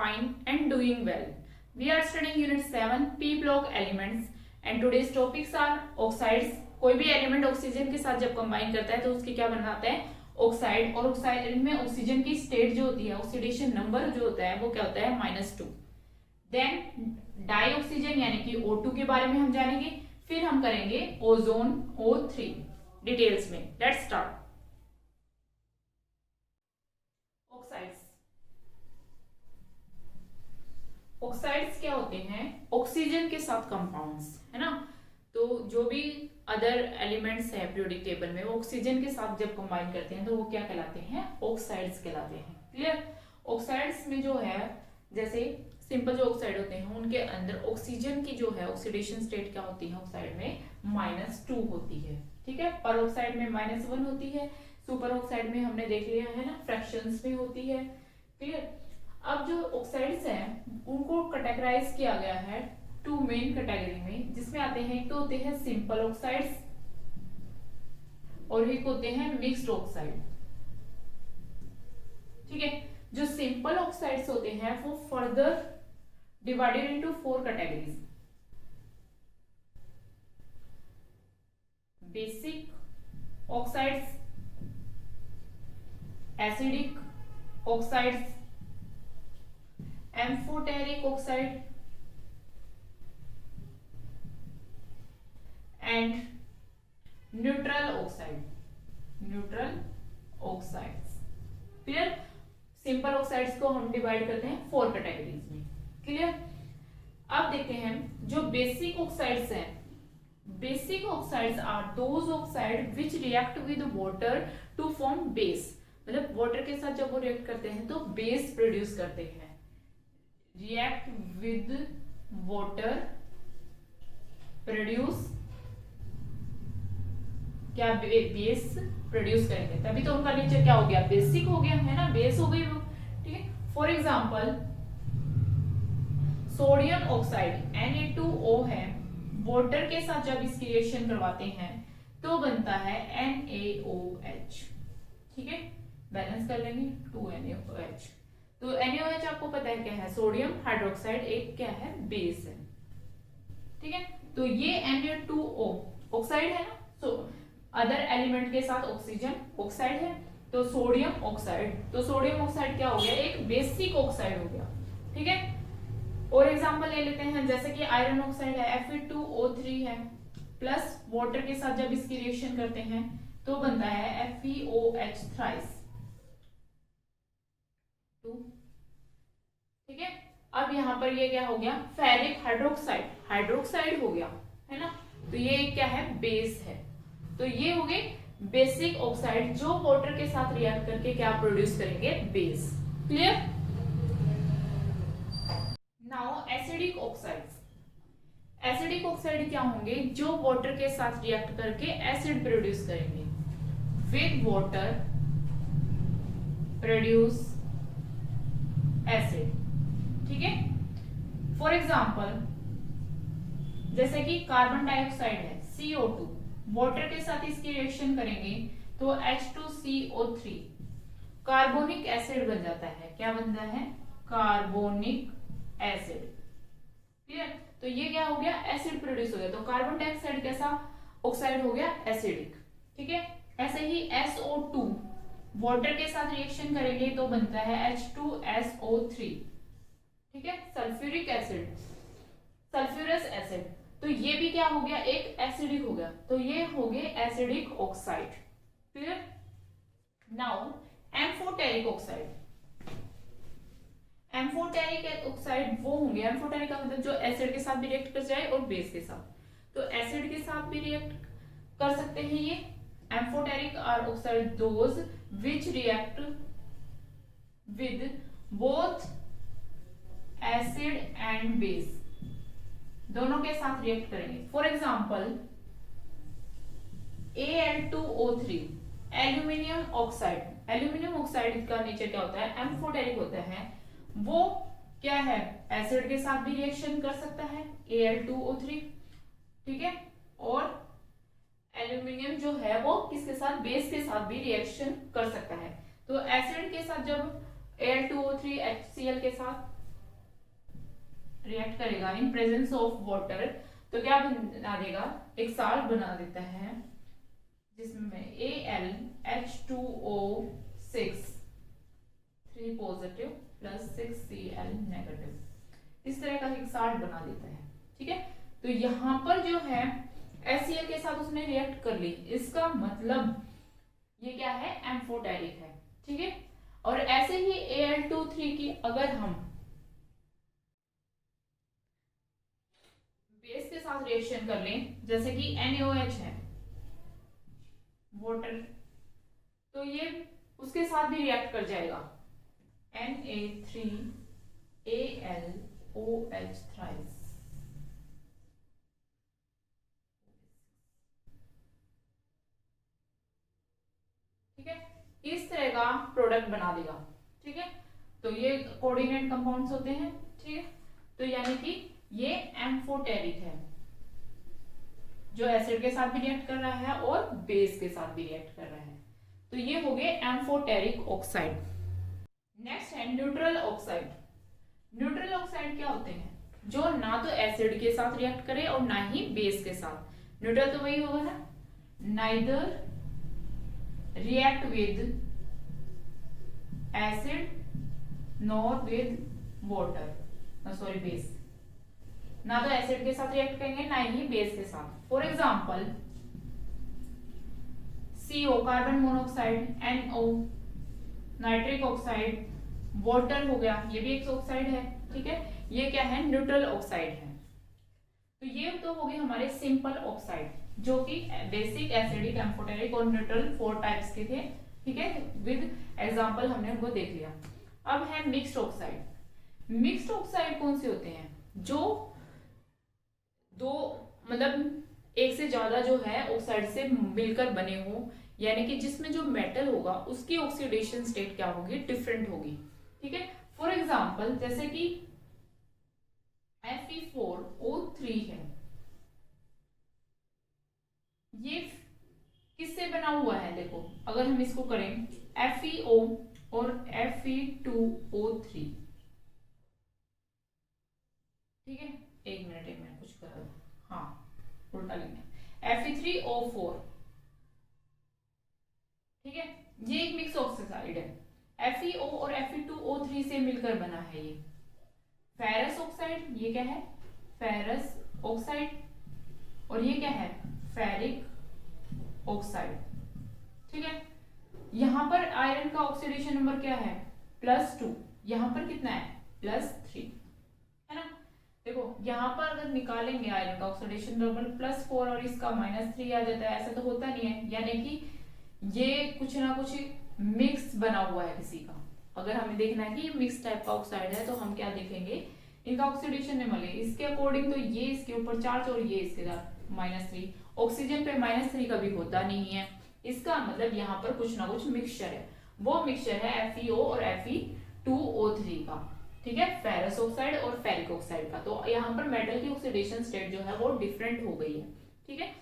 fine and doing well. We are studying Unit 7 P block elements and today's topics are oxides. कोई भी element oxygen के साथ जब combine करता है तो उसके क्या बनाता है, ऑक्साइड। और ऑक्साइड में ऑक्सीजन की स्टेट जो होती है, ऑक्सीडेशन नंबर जो होता है वो क्या होता है, -2। देन डाई ऑक्सीजन यानी कि O2 के बारे में हम जानेंगे, फिर हम करेंगे ओजोन O3 डिटेल्स में। Let's start. ऑक्साइड्स क्या होते हैं, ऑक्सीजन के साथ कंपाउंड्स, है ना। तो जो भी अदर एलिमेंट्स है पीरियोडिक टेबल में वो ऑक्सीजन के साथ जब कंबाइन करते हैं तो वो क्या कहलाते हैं, ऑक्साइड्स कहलाते हैं। क्लियर। ऑक्साइड्स में जो है, जैसे सिंपल जो ऑक्साइड होते हैं उनके अंदर ऑक्सीजन की जो है ऑक्सीडेशन स्टेट क्या होती है, ऑक्साइड में -2 होती है। ठीक है। पर ऑक्साइड में -1 होती है। सुपर ऑक्साइड में हमने देख लिया है ना, फ्रैक्शंस में होती है। क्लियर। अब जो ऑक्साइड्स हैं उनको कैटेगराइज किया गया है 2 मेन कैटेगरी में, जिसमें आते हैं, एक तो होते हैं सिंपल ऑक्साइड्स और एक होते हैं मिक्स्ड ऑक्साइड। ठीक है। जो सिंपल ऑक्साइड्स होते हैं वो further divided into 4 categories. Basic oxides, acidic oxides, amphoteric oxide and neutral oxide. Neutral oxides. Clear. Simple oxides को हम डिवाइड करते हैं 4 कैटेगरीज में। क्लियर। अब देखते हैं जो बेसिक ऑक्साइड्स हैं। Basic oxides are those oxide which react with water to form base. मतलब वाटर के साथ जब वो रिएक्ट करते हैं तो बेस प्रोड्यूस करते हैं। रिएक्ट विद वाटर प्रोड्यूस, क्या बेस प्रोड्यूस करेंगे, तभी तो उनका नेचर क्या हो गया, बेसिक हो गया, है ना, बेस हो गई वो। ठीक है। For example sodium oxide Na2O है, वाटर के साथ जब इसकी रिएक्शन करवाते हैं तो बनता है NaOH। ठीक है। बैलेंस कर लेंगे 2NaOH। तो NaOH आपको पता है क्या है, सोडियम हाइड्रोक्साइड एक क्या है, बेस है। ठीक है। तो ये Na2O ऑक्साइड है ना, सो अदर एलिमेंट के साथ ऑक्सीजन ऑक्साइड है, तो सोडियम ऑक्साइड, तो सोडियम ऑक्साइड क्या हो गया, एक बेसिक ऑक्साइड हो गया। ठीक है। और एग्जांपल ले लेते हैं, जैसे कि आयरन ऑक्साइड है, Fe2O3 है, प्लस वाटर के साथ जब इसकी रिएक्शन करते हैं तो बनता है FeOH थ्राइस 2। ठीक है। अब यहाँ पर ये क्या हो गया, फेरिक हाइड्रोक्साइड, हाइड्रोक्साइड हो गया, है ना। तो ये क्या है, बेस है। तो ये हो गए बेसिक ऑक्साइड जो वाटर के साथ रिएक्ट करके क्या प्रोड्यूस करेंगे, base. Clear. Now acidic oxides. Acidic oxide क्या होंगे, जो वाटर के साथ रिएक्ट करके एसिड प्रोड्यूस करेंगे। With water produce acid. ठीक है। फॉर एग्जाम्पल जैसे कि कार्बन डाइऑक्साइड है CO2, वाटर के साथ इसकी रिएक्शन करेंगे तो H2CO3 कार्बोनिक एसिड बन जाता है। क्या बनता है, कार्बोनिक एसिड। क्लियर। तो ये क्या हो गया, एसिड प्रोड्यूस हो गया। तो कार्बन डाइऑक्साइड कैसा ऑक्साइड हो गया, एसिडिक। ठीक है। ऐसे ही SO2 वाटर के साथ रिएक्शन करेंगे तो बनता है H2SO3। ठीक है। सल्फ्यूरिक एसिड, सल्फ्यूरस एसिड, तो ये भी क्या हो गया, एक एसिडिक हो गया। तो ये हो गए acidic oxide. Clear. Now amphoteric oxide. Amphoteric oxide वो होंगे, एम्फोटेरिक का मतलब जो एसिड के साथ भी रिएक्ट कर जाए और बेस के साथ। तो एसिड के साथ भी रिएक्ट कर सकते हैं ये। Amphoteric are oxide those which react with both acid and base, दोनों के साथ रिएक्ट करेंगे। For example Al2O3 aluminium oxide. Aluminium oxide का नेचर क्या होता है, एम्फोटेरिक होता है। वो क्या है, एसिड के साथ भी रिएक्शन कर सकता है Al2O3। ठीक है। और एल्यूमिनियम जो है वो किसके साथ, बेस के साथ भी रिएक्शन कर सकता है। तो एसिड के साथ जब Al2O3 HCl के साथ रिएक्ट करेगा इन प्रेजेंस ऑफ वाटर तो क्या बना देगा, एक साल्ट बना देता है जिसमें AlH2O6 3 positive plus 6Cl negative, इस तरह का एक साल्ट बना देता है। ठीक है, तो यहाँ पर जो है HCl के साथ उसने रिएक्ट कर ली, इसका मतलब ये क्या है, एम्फोटेरिक है। ठीक है, और ऐसे ही Al2 3 की अगर हम बेस के साथ रिएक्शन कर लें, जैसे कि NaOH है वाटर, तो ये उसके साथ भी रिएक्ट कर जाएगा Na3Al OH थ्राइस। ठीक है, इस तरह का प्रोडक्ट बना देगा। ठीक है, तो ये कोऑर्डिनेट कंपाउंड्स होते हैं। ठीक है, तो यानी कि ये एम्फोटेरिक है, जो एसिड के साथ भी रिएक्ट कर रहा है और बेस के साथ भी रिएक्ट कर रहा है, तो ये हो गए एम्फोटेरिक ऑक्साइड। नेक्स्ट है न्यूट्रल ऑक्साइड। न्यूट्रल ऑक्साइड क्या होते हैं, जो ना तो एसिड के साथ रिएक्ट करे और ना ही बेस के साथ। न्यूट्रल तो वही होगा ना, neither react with acid nor with water, sorry base, ना तो एसिड के साथ रिएक्ट करेंगे ना ही बेस के साथ। For example CO carbon monoxide, NO nitric oxide, water हो गया, ये भी एक ऑक्साइड है। ठीक है, ये क्या है, न्यूट्रल ऑक्साइड है। तो ये तो हो गए हमारे सिंपल ऑक्साइड, जो कि बेसिक, एसिडिक, एम्फोटेरिक और न्यूट्रल 4 टाइप्स के थे। ठीक है, विद एग्जांपल हमने उनको देख लिया। अब है मिक्स्ड ऑक्साइड। मिक्स्ड ऑक्साइड कौन से होते हैं, जो दो मतलब एक से ज्यादा जो है ऑक्साइड से मिलकर बने हो, यानी कि जिसमें जो मेटल होगा उसकी ऑक्सीडेशन स्टेट क्या होगी, डिफरेंट होगी। ठीक है, फॉर एग्जांपल जैसे कि Fe4O3 है, ये किससे बना हुआ है, देखो अगर हम इसको करें FeO और Fe2O3। ठीक है, एक मिनट कुछ कर, हाँ उल्टा लिखना, Fe3O4। ठीक है, ये एक मिक्स ऑक्साइड है, FeO और Fe2O3 से मिलकर बना है ये फेरस ऑक्साइड। ये क्या है, फेरस ऑक्साइड, और ये क्या है, फेरिक ऑक्साइड। ठीक है, यहां पर आयरन का ऑक्सीडेशन नंबर क्या है, +2, यहां पर कितना है, +3, है ना। देखो यहां पर अगर निकालेंगे आयरन का ऑक्सीडेशन नंबर +4 और इसका -3 आ जाता है, ऐसा तो होता नहीं है, यानी कि ये कुछ ना कुछ मिक्स बना हुआ है किसी का। अगर हमें देखना है कि ये मिक्स टाइप का ऑक्साइड है, तो हम क्या देखेंगे, इनका ऑक्सीडेशन नंबर इसके अकॉर्डिंग, तो ये इसके ऊपर चार्ज और ये इसके साथ -3, ऑक्सीजन पे -3 कभी होता नहीं है, इसका मतलब यहाँ पर कुछ ना कुछ मिक्सचर है। वो मिक्सचर है FeO और Fe2O3 का। ठीक है, फेरस ऑक्साइड और फेरिक ऑक्साइड का। तो यहाँ पर मेटल की ऑक्सीडेशन स्टेट जो है वो डिफरेंट हो गई है। ठीक है,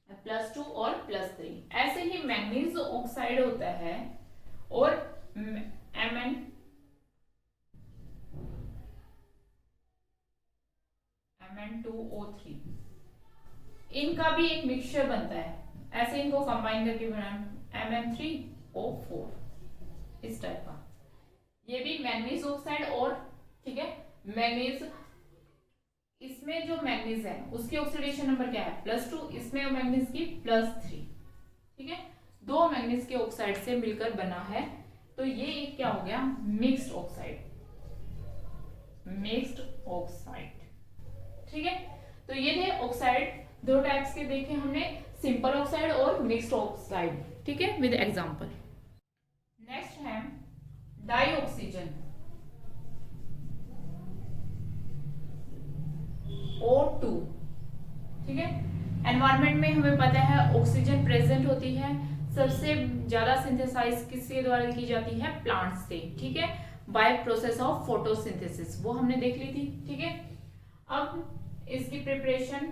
+2 और +3। ऐसे ही मैंगनीज ऑक्साइड होता है और Mn2O3, इनका भी एक मिक्सचर बनता है, ऐसे इनको कंबाइन करके बना Mn3O4, इस टाइप का। ये भी मैंगनीज ऑक्साइड और, ठीक है, मैंगनीज, इसमें जो मैंगनीज है उसकी ऑक्सीडेशन नंबर क्या है, +2, इसमें मैंगनीज की +3। ठीक है, दो मैंगनीज के ऑक्साइड से मिलकर बना है, तो ये एक क्या हो गया, मिक्स्ड ऑक्साइड। Mixed oxide. ठीक है, तो ये थे ऑक्साइड, दो टाइप्स के देखे हमने, सिंपल ऑक्साइड और मिक्स्ड ऑक्साइड। ठीक है, विद एग्जांपल। नेक्स्ट है डाइऑक्सीजन, O2। ठीक है, एनवायरनमेंट में हमें पता है ऑक्सीजन प्रेजेंट होती है, सबसे ज्यादा सिंथेसाइज किसके द्वारा की जाती है, प्लांट से। ठीक है, बाय प्रोसेस ऑफ फोटोसिंथेसिस, वो हमने देख ली थी। ठीक है, अब इसकी प्रिपरेशन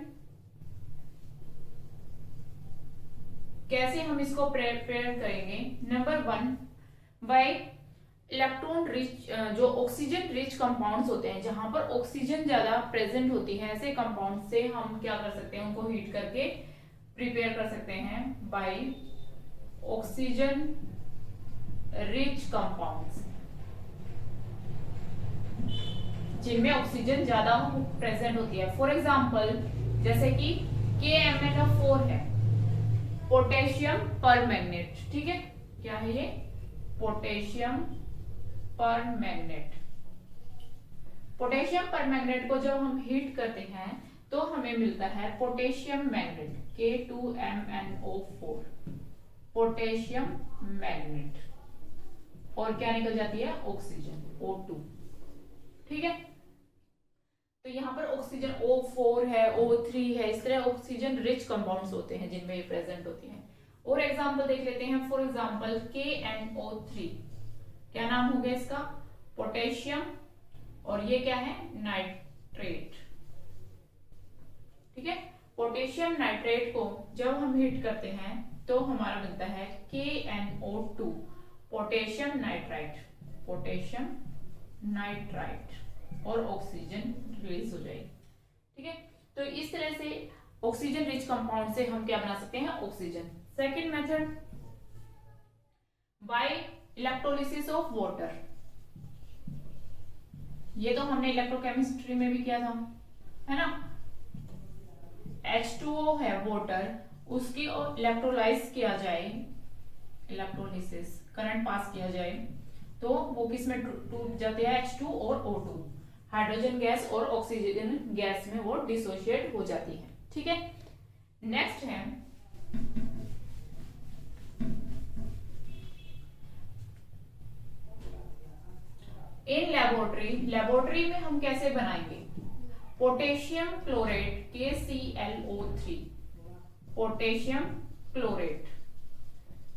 कैसे हम इसको प्रिपेयर करेंगे, नंबर 1 बाय इलेक्ट्रॉन रिच जो ऑक्सीजन रिच कंपाउंड्स होते हैं, जहां पर ऑक्सीजन ज्यादा प्रेजेंट होती है, ऐसे कंपाउंड से हम क्या कर सकते हैं, उनको हीट करके प्रिपेयर कर सकते हैं बाय ऑक्सीजन रिच कंपाउंड्स, जिनमें ऑक्सीजन ज्यादा प्रेजेंट होती है। फॉर एग्जाम्पल जैसे कि KMnO4 है, पोटेशियम परमैंगनेट, ठीक है, क्या है ये, पोटेशियम परमैंगनेट। पोटेशियम परमैंगनेट को जब हम हीट करते हैं तो हमें मिलता है potassium magnet, K2MnO4, potassium magnet, और क्या निकल जाती है, ऑक्सीजन O2, ठीक है। तो यहाँ पर ऑक्सीजन O4 है, O3 है, इस तरह ऑक्सीजन रिच कंपाउंड्स होते हैं जिनमें ये प्रेजेंट होती हैं। और एग्जांपल देख लेते हैं, फॉर एग्जांपल KNO3, क्या नाम हो गया इसका, पोटेशियम, और ये क्या है, नाइट्रेट, ठीक है। पोटेशियम नाइट्रेट को जब हम हीट करते हैं तो हमारा मिलता है KNO2, potassium nitrite, potassium nitrite, और ऑक्सीजन रिलीज हो जाएगी, ठीक है। तो इस तरह से ऑक्सीजन रिच कंपाउंड से हम क्या बना सकते हैं, oxygen. Second method, by electrolysis of water, ये तो हमने इलेक्ट्रोकेमिस्ट्री में भी किया था, है ना। H2O है वाटर, उसकी इलेक्ट्रोलाइज किया जाए, इलेक्ट्रोलिसिस करंट पास किया जाए, तो वो किस में टूट जाते हैं, H2 और O2, हाइड्रोजन गैस और ऑक्सीजन गैस में वो डिसोशिएट हो जाती है, ठीक है। नेक्स्ट है इन लेबोरेटरी, लेबोरेटरी में हम कैसे बनाएंगे, potassium chlorate KClO3, potassium chlorate.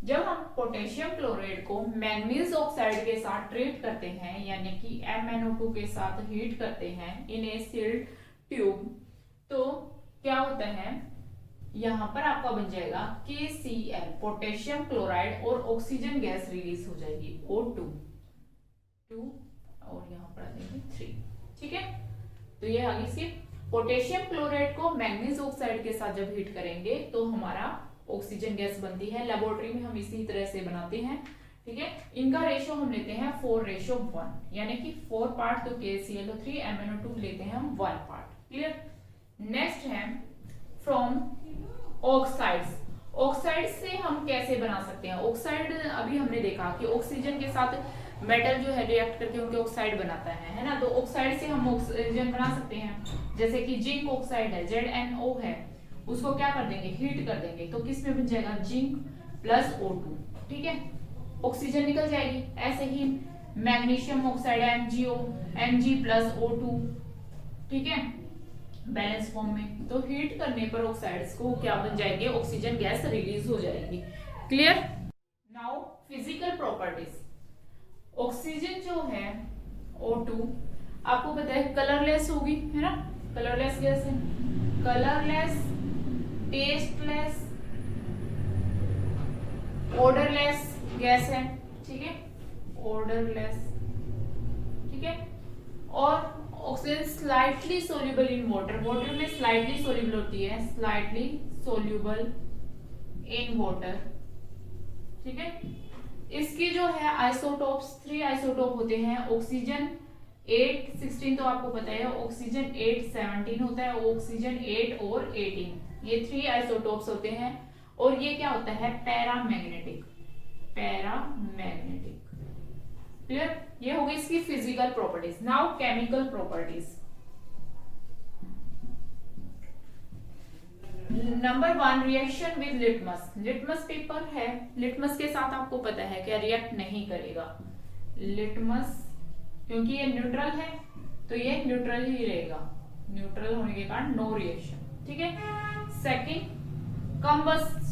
जब हम पोटेशियम क्लोराइड को मैंगनीज ऑक्साइड के साथ ट्रीट करते हैं, यानी कि MnO2 के साथ हीट करते हैं इन ए सील्ड ट्यूब, तो क्या होता है, यहां पर आपका बन जाएगा KCl, पोटेशियम क्लोराइड, और ऑक्सीजन गैस रिलीज हो जाएगी O2, 2, और यहां पर आ जाएगी 3, ठीक है। तो ये आगे इसके पोटेशियम क्लोराइड को मैंगनीज ऑक्साइड के साथ जब हीट करेंगे तो हमारा ऑक्सीजन गैस बनती है। लेबोरेटरी में हम इसी तरह से बनाते हैं, ठीक है। इनका रेशो हम लेते हैं 4:1, यानी कि 4 पार्ट तो KClO3, MnO2 लेते हैं हम 1 पार्ट, क्लियर। नेक्स्ट है फ्रॉम ऑक्साइड्स, ऑक्साइड से हम कैसे बना सकते हैं, ऑक्साइड अभी हमने देखा कि ऑक्सीजन के साथ मेटल जो है रिएक्ट करके उनके ऑक्साइड बनाता है ना। तो ऑक्साइड से हम ऑक्सीजन बना सकते हैं, जैसे कि जिंक ऑक्साइड है, ZnO है, उसको क्या कर देंगे, हीट कर देंगे, तो किस में बन जाएगा, जिंक प्लस O2, ठीक है, ऑक्सीजन निकल जाएगी। ऐसे ही मैग्नीशियम ऑक्साइड है, MgO, Mg प्लस O2, ठीक है, बैलेंस फॉर्म में। तो हीट करने पर ऑक्साइड्स को क्या बन जाएंगे, ऑक्सीजन गैस रिलीज हो जाएगी, clear. Now physical properties, oxygen जो है O2 आपको पता है कलरलेस होगी, है ना, कलरलेस गैस है, कलरलेस, टेस्टलेस, ऑर्डरलेस गैस है, ठीक है, ऑर्डरलेस, ठीक है। और oxygen slightly soluble in water, water में स्लाइटली सोल्यूबल होती है, स्लाइटली सोल्यूबल इन वाटर, ठीक है। इसकी जो है आइसोटोप्स, 3 आइसोटोप होते हैं, ऑक्सीजन 8-16 तो आपको पता है, ऑक्सीजन 8-17 होता है, ऑक्सीजन 8 और 18, ये 3 आइसोटोप्स होते हैं। और ये क्या होता है, पैरामैग्नेटिक, पैरामैग्नेटिक, क्लियर। ये हो गई इसकी physical properties. Now chemical properties, number 1 reaction with litmus, litmus paper है, लिटमस के साथ आपको पता है क्या रिएक्ट नहीं करेगा, लिटमस क्योंकि ये न्यूट्रल है तो ये न्यूट्रल ही रहेगा, न्यूट्रल होने के कारण नो रिएक्शन, ठीक है। सेकंड कंबस्शन,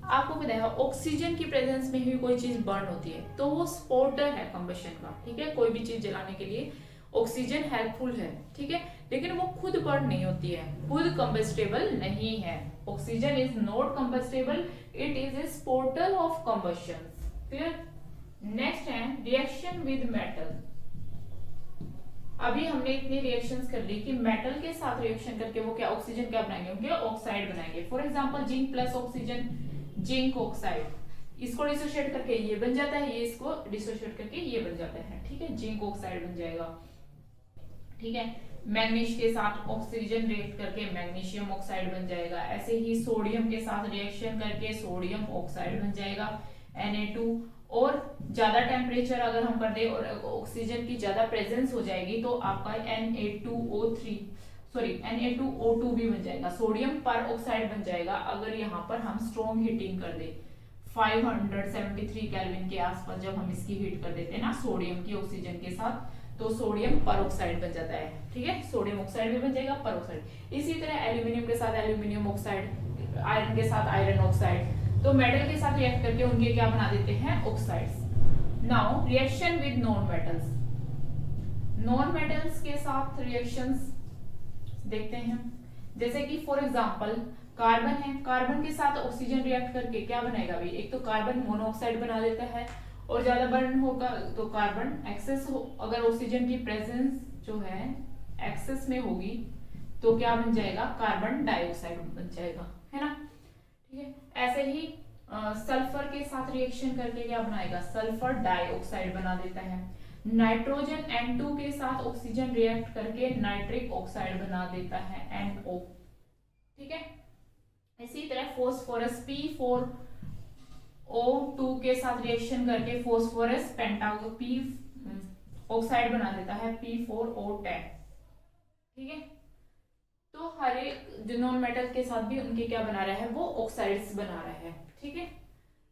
आपको पता है ऑक्सीजन की प्रेजेंस में ही कोई चीज बर्न होती है तो वो सपोर्टर है कंबशन का, ठीक है। कोई भी चीज जलाने के लिए ऑक्सीजन हेल्पफुल है, ठीक है, लेकिन वो खुद बर्न नहीं होती है, खुद कंबस्टेबल नहीं है। Oxygen is not combustible, it is a supporter of combustion, फिर नेक्स्ट है रिएक्शन विद मेटल। अभी हमने इतनी रिएक्शंस कर ली कि मेटल के साथ रिएक्शन करके वो क्या ऑक्सीजन क्या बनाएंगे, उनके ऑक्साइड बनाएंगे। For example zinc plus oxygen, zinc oxide, इसको डिसोशिएट करके ये बन जाता है, ये इसको डिसोशिएट करके ये बन जाता है, ठीक है, जिंक ऑक्साइड बन जाएगा, ठीक है। मैग्नीशियम के साथ ऑक्सीजन रिएक्ट करके मैग्नीशियम ऑक्साइड बन जाएगा। ऐसे ही सोडियम के साथ रिएक्शन करके सोडियम ऑक्साइड बन जाएगा Na2। और ज्यादा टेम्परेचर अगर हम कर दे और ऑक्सीजन की ज्यादा प्रेजेंस हो जाएगी तो आपका Na2O2 भी बन जाएगा, सोडियम पर ऑक्साइड बन जाएगा। अगर यहाँ पर हम स्ट्रॉन्ग हीटिंग कर दे 573 केल्विन के आसपास, जब हम इसकी हीट कर देते हैं ना सोडियम की ऑक्सीजन के साथ, तो सोडियम पर ऑक्साइड बन जाता है, ठीक है, सोडियम ऑक्साइड भी बन जाएगा, पर ऑक्साइड। इसी तरह एल्यूमिनियम के साथ एल्यूमिनियम ऑक्साइड, आयरन के साथ आयरन ऑक्साइड, तो मेटल के साथ रिएक्ट करके उनके क्या बना देते हैं, oxides. Now reaction with non metals. Non metals के साथ रिएक्शंस देखते हैं, जैसे कि फॉर एग्जांपल कार्बन है, कार्बन के साथ ऑक्सीजन रिएक्ट करके क्या बनाएगा भाई, एक तो कार्बन मोनोऑक्साइड बना देता है, और ज्यादा बर्न होगा तो कार्बन एक्सेस हो, अगर ऑक्सीजन की प्रेजेंस जो है एक्सेस में होगी तो क्या बन जाएगा, कार्बन डाइऑक्साइड बन जाएगा, है ना, ठीक है। ऐसे ही सल्फर के साथ रिएक्शन करके क्या बनाएगा, सल्फर डाइऑक्साइड बना देता है। नाइट्रोजन N2 के साथ ऑक्सीजन रिएक्ट करके नाइट्रिक ऑक्साइड बना देता है, NO, ठीक है। इसी तरह फोस्फोरस P4O2 के साथ रिएक्शन करके फोस्फोरस P ऑक्साइड बना देता है, P4O10, ठीक है। तो हर एक जो नॉन मेटल के साथ भी उनके क्या बना रहा है, वो ऑक्साइड्स बना रहा है, ठीक है।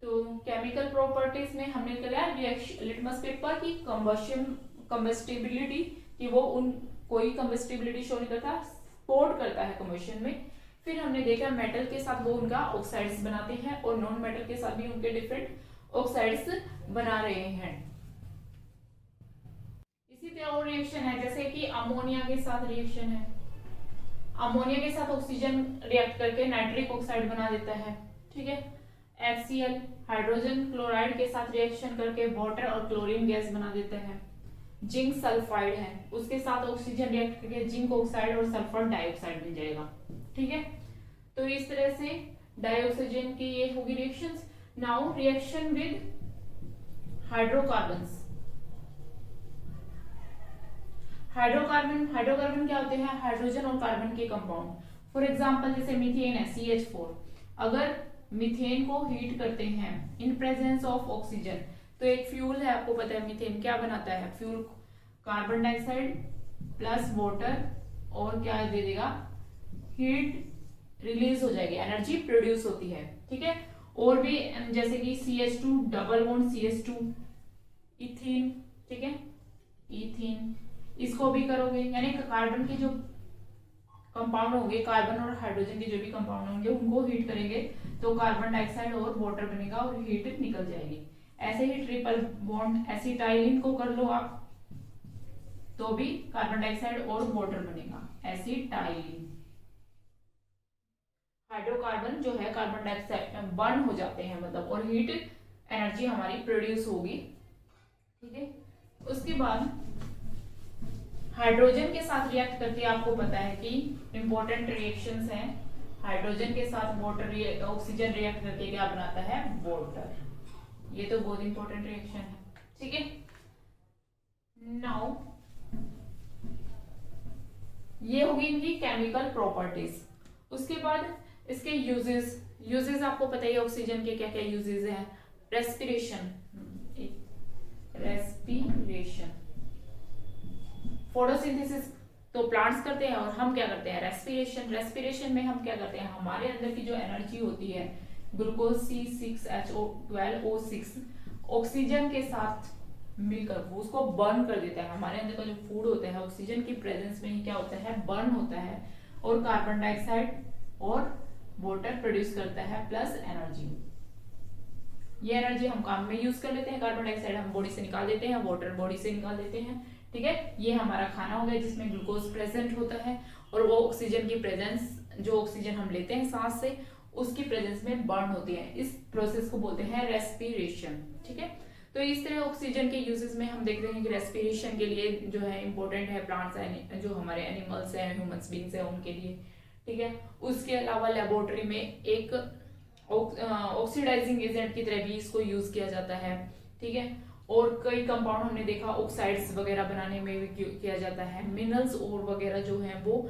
तो केमिकल प्रॉपर्टीज में हमने लिया रिएक्शन लिटमस पेपर की कंबस्टिबिलिटी, कि वो उन कोई कंबस्टिबिलिटी शो नहीं करता, सपोर्ट करता है कंबशन में। फिर हमने देखा मेटल के साथ वो उनका ऑक्साइड्स बनाते हैं, और नॉन मेटल के साथ भी उनके डिफरेंट ऑक्साइड्स बना रहे हैं। इसी तरह और रिएक्शन है, जैसे कि अमोनिया के साथ रिएक्शन है, अमोनिया के साथ ऑक्सीजन रिएक्ट करके नाइट्रिक ऑक्साइड बना देता है, ठीक है। HCl हाइड्रोजन क्लोराइड के साथ रिएक्शन करके वाटर और क्लोरीन गैस बना देता है। जिंक सल्फाइड है, उसके साथ ऑक्सीजन रिएक्ट करके जिंक ऑक्साइड और सल्फर डाइऑक्साइड बन जाएगा, ठीक है। तो इस तरह से डाइऑक्सीजन की ये होगी reactions. Now reaction with hydrocarbons. Hydrocarbon क्या होते हैं, हाइड्रोजन और कार्बन के कंपाउंड। फॉर एग्जांपल जैसे मीथेन है CH4, अगर मीथेन को हीट करते हैं इन प्रेजेंस ऑफ ऑक्सीजन, तो एक फ्यूल है, आपको पता है मीथेन क्या बनाता है, fuel carbon dioxide plus water, और क्या दे देगा, हीट रिलीज हो जाएगी, एनर्जी प्रोड्यूस होती है, ठीक है। और भी जैसे कि CH2 double bond CH2, ethene, ठीक है, इथीन, इसको भी करोगे, यानी कार्बन के जो कंपाउंड होंगे, कार्बन और हाइड्रोजन के जो भी कंपाउंड होंगे उनको हीट करेंगे तो कार्बन डाइऑक्साइड और वाटर बनेगा और हीट निकल जाएगी। ऐसे ही ट्रिपल बॉन्ड एसिटाइलिन को कर लो आप, तो भी कार्बन डाइऑक्साइड और वाटर बनेगा, एसिटाइलिन। हाइड्रोकार्बन जो है कार्बन डाइऑक्साइड बर्न हो जाते हैं, मतलब, और हीट एनर्जी हमारी प्रोड्यूस होगी, ठीक है। उसके बाद हाइड्रोजन के साथ रिएक्ट करके आपको पता है कि इंपॉर्टेंट रिएक्शंस हैं, हाइड्रोजन के साथ वाटर ऑक्सीजन रिएक्ट करके क्या बनाता है, वाटर। ये तो बहुत इंपॉर्टेंट रिएक्शन है, ठीक है। नाउ ये होगी इनकी केमिकल प्रॉपर्टीज। उसके बाद इसके यूजेस आपको पता ही है, ऑक्सीजन के क्या क्या यूजेस हैं। रेस्पिरेशन, फोटोसिंथेसिस तो प्लांट्स करते हैं, और हम क्या करते हैं, रेस्पिरेशन में हम क्या करते हैं, हमारे अंदर की जो एनर्जी होती है ग्लूकोज C6H12O6 ऑक्सीजन के साथ मिलकर वो उसको बर्न कर देता है। हमारे अंदर का जो फूड होता है ऑक्सीजन की प्रेजेंस में ही क्या होता है, बर्न होता है, और कार्बन डाइऑक्साइड और वाटर प्रोड्यूस करता है प्लस एनर्जी। ये एनर्जी हम काम में यूज कर लेते हैं, कार्बन डाइऑक्साइड हम बॉडी से निकाल देते हैं, वाटर बॉडी से निकाल देते हैं, ठीक है। ये हमारा खाना हो गया जिसमें ग्लूकोज प्रेजेंट होता है, और वो ऑक्सीजन की प्रेजेंस, जो ऑक्सीजन हम लेते हैं सांस से, उसकी प्रेजेंस में बर्न होती है। इस प्रोसेस को बोलते हैं रेस्पिरेशन। ठीक है, तो इस तरह ऑक्सीजन के यूजेस में हम देखते हैं कि रेस्पिरेशन के लिए जो है इंपॉर्टेंट है प्लांट्स, जो हमारे एनिमल्स हैं, ह्यूमंस बींग्स हैं, उनके लिए। ठीक है, उसके अलावा लेबोरेटरी में एक ऑक्सीडाइजिंग एजेंट की तरह भी इसको यूज किया जाता है। ठीक है, और कई कंपाउंड हमने देखा ऑक्साइड्स वगैरह बनाने में भी किया जाता है। मिनरल्स और वगैरह जो है वो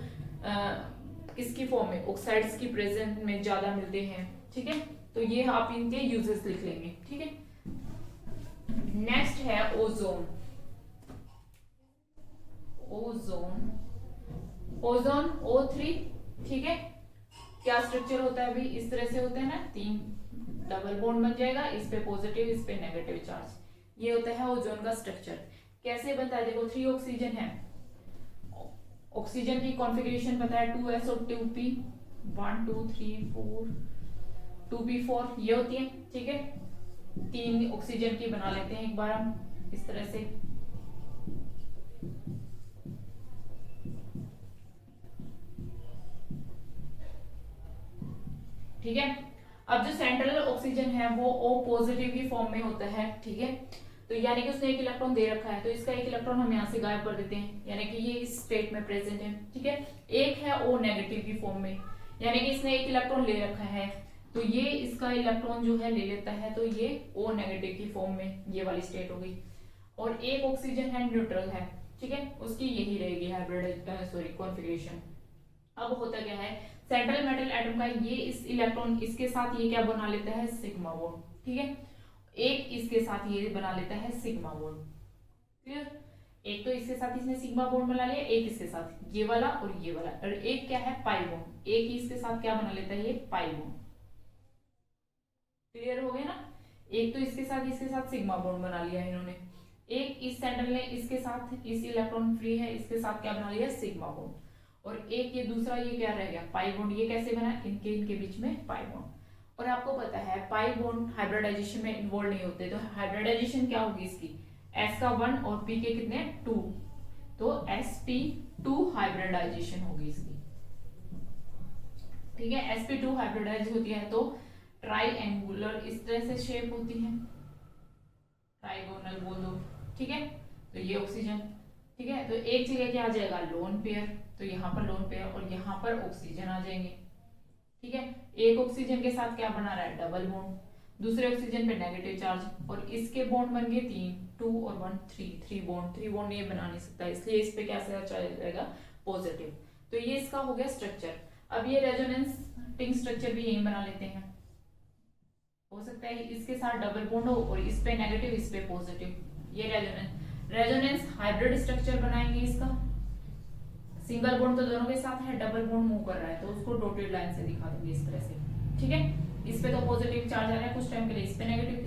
किसकी फॉर्म में, ऑक्साइड्स की प्रेजेंस में ज्यादा मिलते हैं। ठीक है, तो ये आप इनके यूजेस लिख लेंगे। ठीक है, नेक्स्ट है ओजोन। Ozone O3। ठीक है, क्या स्ट्रक्चर होता है अभी, इस तरह से होता है ना, 3 डबल बॉन्ड बन जाएगा, इस पे पॉजिटिव इस पे नेगेटिव चार्ज, ये होता है ओजोन का स्ट्रक्चर। कैसे बनता है, देखो 3 ऑक्सीजन है, ऑक्सीजन की कॉन्फ़िगरेशन पता है 2s और 2p, 1 2 3 4 2p4 ये होती है। ठीक है, 3 ऑक्सीजन की बना लेते हैं एक बार हम इस तरह से। ठीक है, अब जो सेंट्रल ऑक्सीजन है वो O पॉजिटिव की फॉर्म में होता है। ठीक है, तो यानी कि उसने एक इलेक्ट्रॉन दे रखा है, तो इसका एक इलेक्ट्रॉन हम यहाँ से गायब कर देते हैं, यानी कि ये इस स्टेट में प्रेजेंट है। ठीक है, एक है O नेगेटिव की फॉर्म में, यानी कि इसने एक इलेक्ट्रॉन ले रखा है, तो ये इसका इलेक्ट्रॉन जो है ले लेता है, तो ये O नेगेटिव की फॉर्म में ये वाली स्टेट हो गई। और एक ऑक्सीजन है न्यूट्रल है। ठीक है, उसकी यही रहेगी हाइब्रिड कॉन्फ़िगरेशन। अब होता क्या है, सेंट्रल मेटल एटम का ये इस इलेक्ट्रॉन इसके साथ ये क्या बना लेता है, सिग्मा बॉन्ड। ठीक है, एक इसके साथ ये बना लेता है सिग्मा बॉन्ड। क्लियर, एक तो इसके साथ इसने सिग्मा बॉन्ड बना लिया, एक इसके साथ ये वाला और ये वाला, और एक क्या है पाई बॉन्ड, एक ही इसके साथ क्या बना लेता है, ये पाई बॉन्ड। क्लियर हो गया ना, एक तो इसके साथ सिग्मा बॉन्ड बना लिया इन्होंने, एक इस सेंट्रल ने इसके साथ, इस इलेक्ट्रॉन फ्री है इसके साथ क्या बना लिया, सिग्मा बॉन्ड, और एक ये दूसरा ये क्या रह गया, पाई बॉन्ड। ये कैसे बना, इनके बीच में पाई बॉन्ड। और आपको पता है पाई बॉन्ड हाइब्रिडाइजेशन में इन्वॉल्व नहीं होते, तो हाइब्रिडाइजेशन क्या होगी इसकी, S का 1 और P के कितने 2, तो sp2 हाइब्रिडाइजेशन होगी इसकी। ठीक है, sp2 हाइब्रिडाइज होती है तो ट्राइएंगुलर इस तरह से शेप होती है, ट्राइगोनल बोल दो। ठीक है, तो ये ऑक्सीजन। ठीक है, तो एक जगह क्या आ जाएगा, लोन पेयर, तो यहाँ पर लोन पेयर और यहाँ पर ऑक्सीजन आ जाएंगे। ठीक है, एक ऑक्सीजन के साथ क्या बना रहा है, डबल बॉन्ड, दूसरे ऑक्सीजन पे नेगेटिव चार्ज, और इसके बॉन्ड बन गए 3, 2 और 1 3 बॉन्ड ये बना नहीं सकता, इसलिए इस पे क्या जाएगा, पॉजिटिव। तो ये इसका हो गया स्ट्रक्चर। अब ये रेजोनेंसिंग स्ट्रक्चर भी यही बना लेते हैं, हो सकता है इसके साथ डबल बॉन्ड हो और इस पे नेगेटिव इस पे पॉजिटिव, ये रेजोनेंस हाइब्रिड स्ट्रक्चर बनाएंगे इसका। सिंगल बॉन्ड तो दोनों के साथ है, डबल बॉन्ड मूव कर रहा है तो उसको डॉटेड लाइन से दिखा देंगे इस तरह से। ठीक है, इस पे तो पॉजिटिव चार्ज आ रहा है कुछ टाइम के लिए, इस पे नेगेटिव,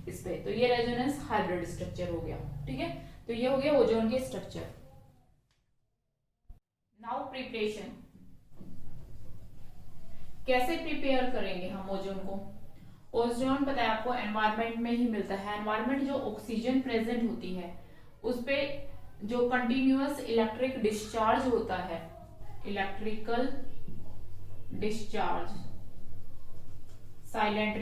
इस पे, तो ये रेजोनेंस हाइब्रिड स्ट्रक्चर हो गया। ठीक है, तो ये हो गया ओजोन के स्ट्रक्चर। नाउ प्रिपरेशन, कैसे प्रिपेयर करेंगे हम ओजोन को। ओजोन पता है आपको एनवायरमेंट में ही मिलता है। एनवायरमेंट जो ऑक्सीजन प्रेजेंट होती है उस पे जो कंटिन्यूअस इलेक्ट्रिक डिस्चार्ज होता है, electrical discharge, silent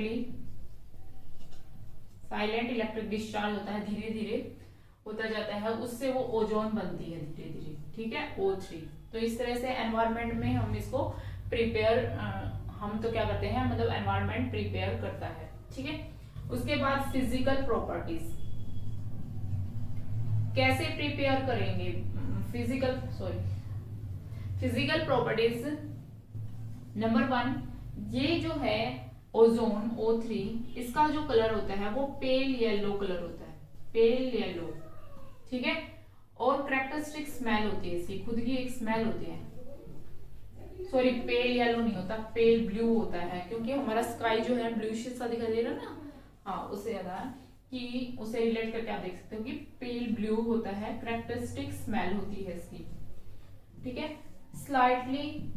electric discharge होता है, धीरे धीरे होता जाता है, उससे वो ओजोन बनती है धीरे धीरे। ठीक है, O3। तो इस तरह से एनवायरमेंट में हम इसको प्रिपेयर, हम तो क्या करते हैं, मतलब एनवायरमेंट प्रिपेयर करता है। ठीक है, उसके बाद फिजिकल प्रॉपर्टीज, कैसे प्रिपेयर करेंगे, फिजिकल प्रॉपर्टीज। नंबर 1, ये जो है ओजोन O3, इसका जो कलर होता है वो पेल येलो कलर होता है, पेल येलो। ठीक है, और कैरेक्टरिस्टिक स्मेल होती है इसकी, खुद की एक स्मेल होती है, सॉरी पेल येलो नहीं होता, पेल ब्लू होता है, क्योंकि हमारा स्काई जो है ब्लूइश सा दिखाई दे रहा है ना, हाँ उससे ज्यादा कि उसे रिलेट करके आप देख सकते हो कि पेल ब्लू होता है, कैरेक्टरिस्टिक स्मेल होती है इसकी। ठीक है, slightly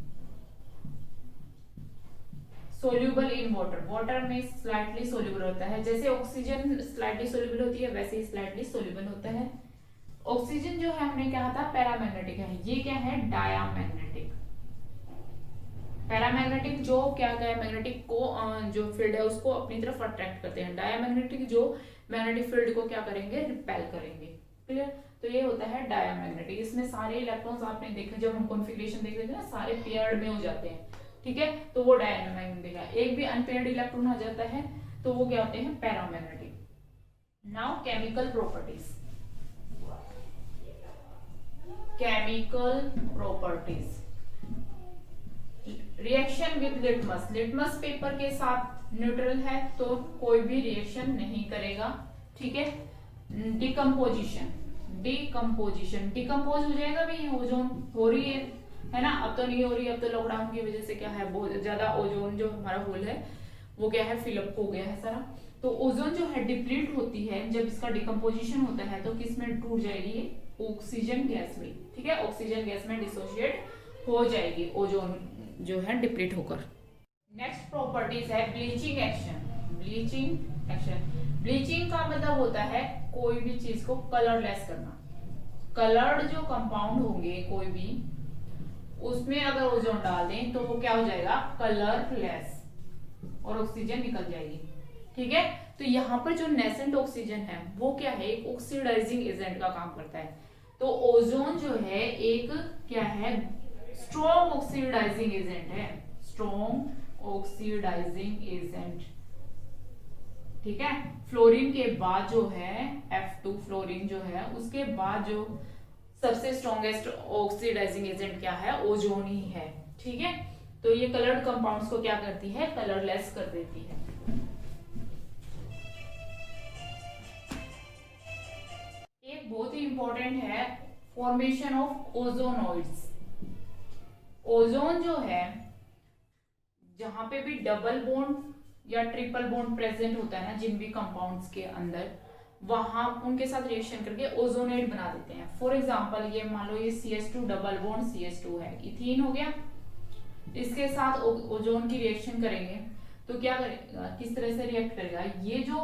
soluble in water, water में स्लाइटली सोल्यूबल होता है, जैसे ऑक्सीजन स्लाइटली सोल्यूबल होती है वैसे ही स्लाइटली सोल्यूबल होता है। ऑक्सीजन जो है हमने कहा था पैरामैग्नेटिक है, ये क्या है, डायामैग्नेटिक। पैरामैग्नेटिक जो क्या क्या मैग्नेटिक को जो फील्ड है उसको अपनी तरफ अट्रैक्ट करते हैं, डायामैग्नेटिक जो मैग्नेटिक फील्ड को क्या करेंगे, रिपेल करेंगे। क्लियर? तो ये होता है डायामैग्नेटिक। इसमें सारे इलेक्ट्रॉन्स आपने देखे जब हम कॉन्फ़िगरेशन देख रहे थे ना, सारे पेयर्ड में हो जाते हैं, ठीक है, तो वो डायनामैग्नेटिक है। एक भी अनपेयर्ड इलेक्ट्रॉन आ जाता है तो वो क्या होते हैं, paramagnetic. Now chemical properties, chemical properties, reaction with litmus, litmus paper के साथ न्यूट्रल है तो कोई भी रिएक्शन नहीं करेगा, ठीक है। डिकम्पोजिशन, डिकम्पोजिशन, डिकम्पोज हो जाएगा भी, ओजोन हो रही है ना, अब तो नहीं हो रही, अब तो लॉकडाउन की वजह से क्या है, बहुत ज्यादा ओजोन जो हमारा होल है वो क्या है, फिलअप हो गया है सारा। तो ओजोन जो है डिप्लीट होती है जब इसका डिकम्पोजिशन होता है तो किस में टूट जाएगी, ये ऑक्सीजन गैस में, ठीक है, ऑक्सीजन गैस में डिसोशिएट हो जाएगी ओजोन जो है डिप्लीट होकर। नेक्स्ट प्रॉपर्टीज है bleaching action, bleaching action, bleaching का मतलब होता है कोई भी चीज को कलरलेस करना। कलर्ड जो कंपाउंड होंगे कोई भी, उसमें अगर ओजोन डाल दें तो वो क्या हो जाएगा, कलरलेस, और ऑक्सीजन निकल जाएगी, ठीक है। तो यहाँ पर जो नेसेंट ऑक्सीजन है वो क्या है, एक ऑक्सीडाइजिंग एजेंट का काम करता है। तो ओजोन जो है एक क्या है, स्ट्रॉन्ग ऑक्सीडाइजिंग एजेंट है, स्ट्रॉन्ग ऑक्सीडाइजिंग एजेंट, ठीक है। फ्लोरीन के बाद जो है F2 फ्लोरीन जो है, उसके बाद जो सबसे स्ट्रॉन्गेस्ट ऑक्सीडाइजिंग एजेंट क्या है, ओजोन ही है, ठीक है। तो ये कलर्ड कंपाउंड्स को क्या करती है, कलरलेस कर देती है। एक बहुत ही इंपॉर्टेंट है फॉर्मेशन ऑफ ओजोनॉइड्स। ओजोन जो है जहां पे भी डबल बॉन्ड या ट्रिपल बॉन्ड प्रेजेंट होता है ना जिन भी कंपाउंड्स के अंदर, वहां उनके साथ रिएक्शन करके ओजोनेट बना देते हैं। फॉर एग्जांपल ये मान लो ये CH2 डबल बॉन्ड CH2 है, इथीन हो गया, इसके साथ ओजोन की रिएक्शन करेंगे तो क्या करेगा, किस तरह से रिएक्ट करेगा, ये जो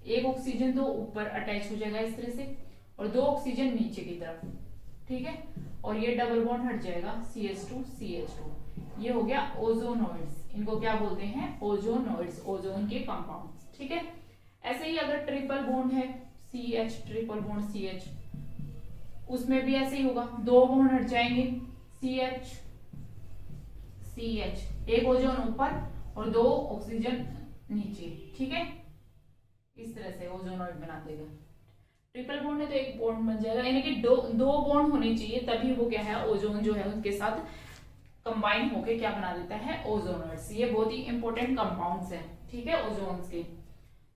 एक ऑक्सीजन तो ऊपर अटैच हो जाएगा इस तरह से और दो ऑक्सीजन नीचे की तरफ, ठीक है, और ये डबल बॉन्ड हट जाएगा CH2 CH2, ये हो गया ओजोनॉइड्स। इनको क्या बोलते हैं, ओजोनॉइड्स, ओजोन के कंपाउंड्स, ठीक है। ऐसे ही अगर ट्रिपल बॉन्ड है CH ट्रिपल बॉन्ड CH, उसमें भी ऐसे ही होगा, दो बॉन्ड हट जाएंगे CH CH, एक ओजोन ऊपर और दो ऑक्सीजन नीचे, ठीक है, इस तरह से ओजोनॉइड बना देगा। ट्रिपल बॉन्ड है तो एक बॉन्ड बन जाएगा, यानी कि दो बॉन्ड होने चाहिए तभी वो क्या है, ओजोन जो है उनके साथ कंबाइन होके क्या बना देता है, ओजोनॉइड्स। ये बहुत ही इंपॉर्टेंट कंपाउंड्स हैं, ठीक है, ओजोन्स के।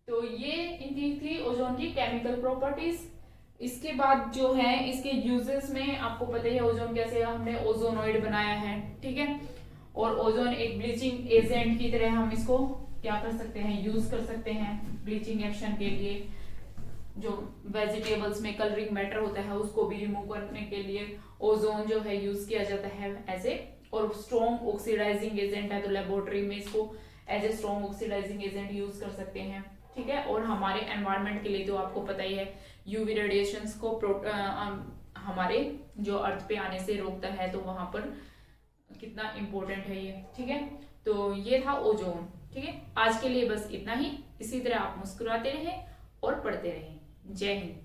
तो ये इनकी थी ओजोन की केमिकल प्रॉपर्टीज। इसके बाद जो है इसके यूजेस में आपको पता ही है ओजोन कैसे हमने ओजोनॉइड बनाया है, ठीक है, और ओजोन एक ब्लीचिंग एजेंट की तरह हम इसको क्या कर सकते हैं, यूज कर सकते हैं ब्लीचिंग एक्शन के लिए। जो वेजिटेबल्स में कलरिंग मैटर होता है उसको भी रिमूव करने के लिए ओजोन जो है यूज किया जाता है एज ए, और स्ट्रॉन्ग ऑक्सीडाइजिंग एजेंट है तो लेबोरेटरी में इसको as a strong oxidising agent use कर सकते हैं, ठीक है। और हमारे एनवायरनमेंट के लिए तो आपको पता ही है यूवी रेडिएशंस को हमारे जो अर्थ पे आने से रोकता है, तो वहां पर कितना इंपॉर्टेंट है ये, ठीक है। तो ये था ओजोन, ठीक है। आज के लिए बस इतना ही। इसी तरह आप मुस्कुराते रहें और पढ़ते रहें। जय हिंद।